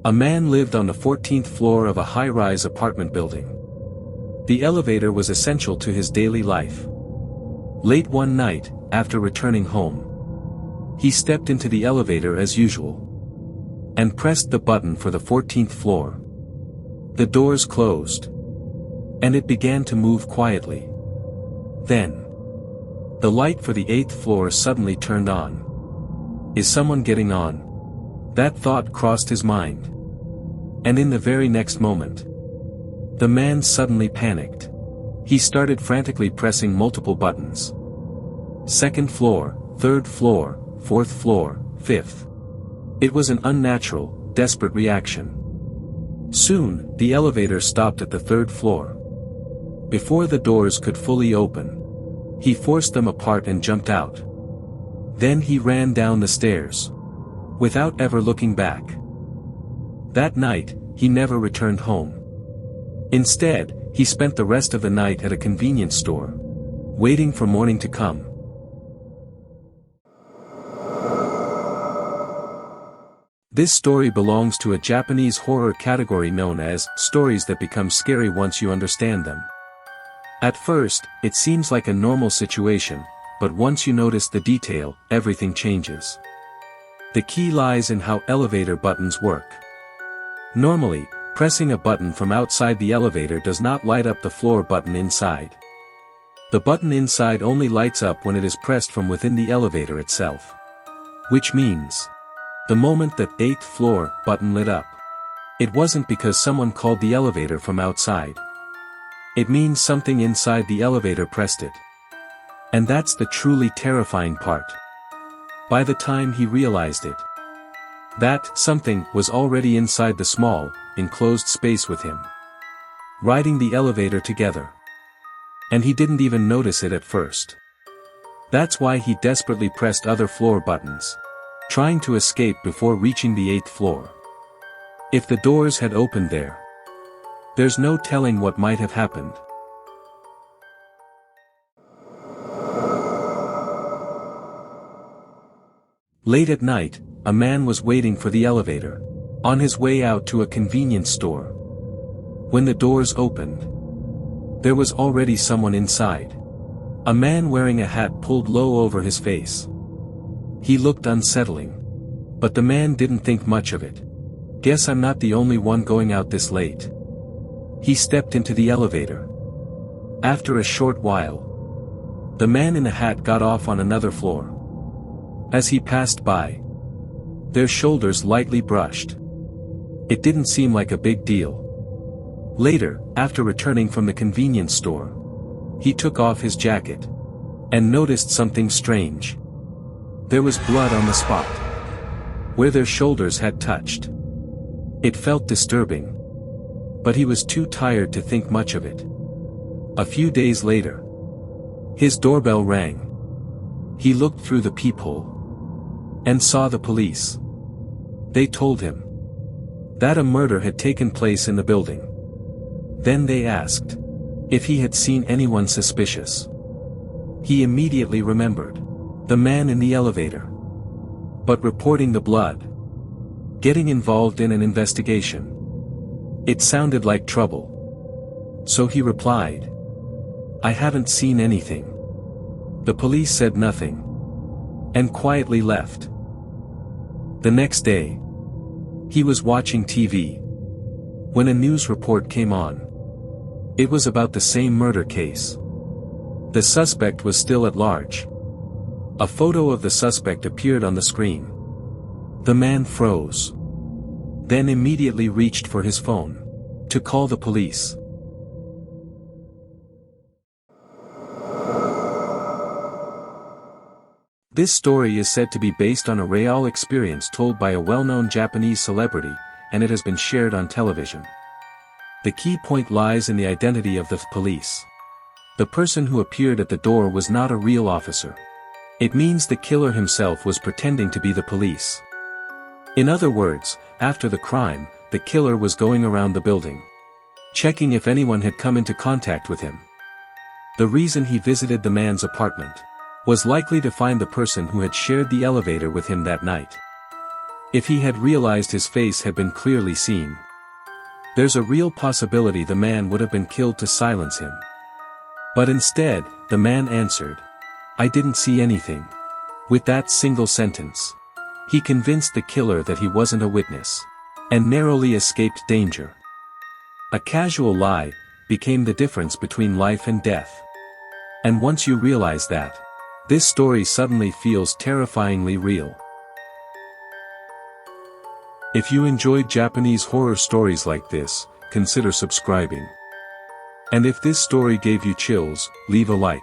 A man lived on the 14th floor of a high-rise apartment building. The elevator was essential to his daily life. Late one night, after returning home, he stepped into the elevator as usual and pressed the button for the 14th floor. The doors closed, and it began to move quietly. Then, the light for the 8th floor suddenly turned on. Is someone getting on? That thought crossed his mind. And in the very next moment, the man suddenly panicked. He started frantically pressing multiple buttons. 2nd floor, 3rd floor, 4th floor, 5th. It was an unnatural, desperate reaction. Soon, the elevator stopped at the 3rd floor. Before the doors could fully open, he forced them apart and jumped out. Then he ran down the stairs, without ever looking back. That night, he never returned home. Instead, he spent the rest of the night at a convenience store, waiting for morning to come. This story belongs to a Japanese horror category known as stories that become scary once you understand them. At first, it seems like a normal situation, but once you notice the detail, everything changes. The key lies in how elevator buttons work. Normally, pressing a button from outside the elevator does not light up the floor button inside. The button inside only lights up when it is pressed from within the elevator itself. Which means, the moment that 8th floor button lit up, it wasn't because someone called the elevator from outside. It means something inside the elevator pressed it. And that's the truly terrifying part. By the time he realized it, that something was already inside the small, enclosed space with him, riding the elevator together. And he didn't even notice it at first. That's why he desperately pressed other floor buttons, trying to escape before reaching the 8th floor. If the doors had opened there's no telling what might have happened. Late at night, a man was waiting for the elevator, on his way out to a convenience store. When the doors opened, there was already someone inside. A man wearing a hat pulled low over his face. He looked unsettling. But the man didn't think much of it. Guess I'm not the only one going out this late. He stepped into the elevator. After a short while, the man in the hat got off on another floor. As he passed by, their shoulders lightly brushed. It didn't seem like a big deal. Later, after returning from the convenience store, he took off his jacket and noticed something strange. There was blood on the spot where their shoulders had touched. It felt disturbing, but he was too tired to think much of it. A few days later, his doorbell rang. He looked through the peephole and saw the police. They told him that a murder had taken place in the building. Then they asked if he had seen anyone suspicious. He immediately remembered the man in the elevator. But reporting the blood, getting involved in an investigation, it sounded like trouble. So he replied, "I haven't seen anything." The police said nothing and quietly left. The next day, he was watching TV when a news report came on. It was about the same murder case. The suspect was still at large. A photo of the suspect appeared on the screen. The man froze, then immediately reached for his phone to call the police. This story is said to be based on a real experience told by a well-known Japanese celebrity, and it has been shared on television. The key point lies in the identity of the police. The person who appeared at the door was not a real officer. It means the killer himself was pretending to be the police. In other words, after the crime, the killer was going around the building, checking if anyone had come into contact with him. The reason he visited the man's apartment was likely to find the person who had shared the elevator with him that night. If he had realized his face had been clearly seen, there's a real possibility the man would have been killed to silence him. But instead, the man answered, "I didn't see anything." With that single sentence, he convinced the killer that he wasn't a witness, and narrowly escaped danger. A casual lie became the difference between life and death. And once you realize that, this story suddenly feels terrifyingly real. If you enjoyed Japanese horror stories like this, consider subscribing. And if this story gave you chills, leave a like.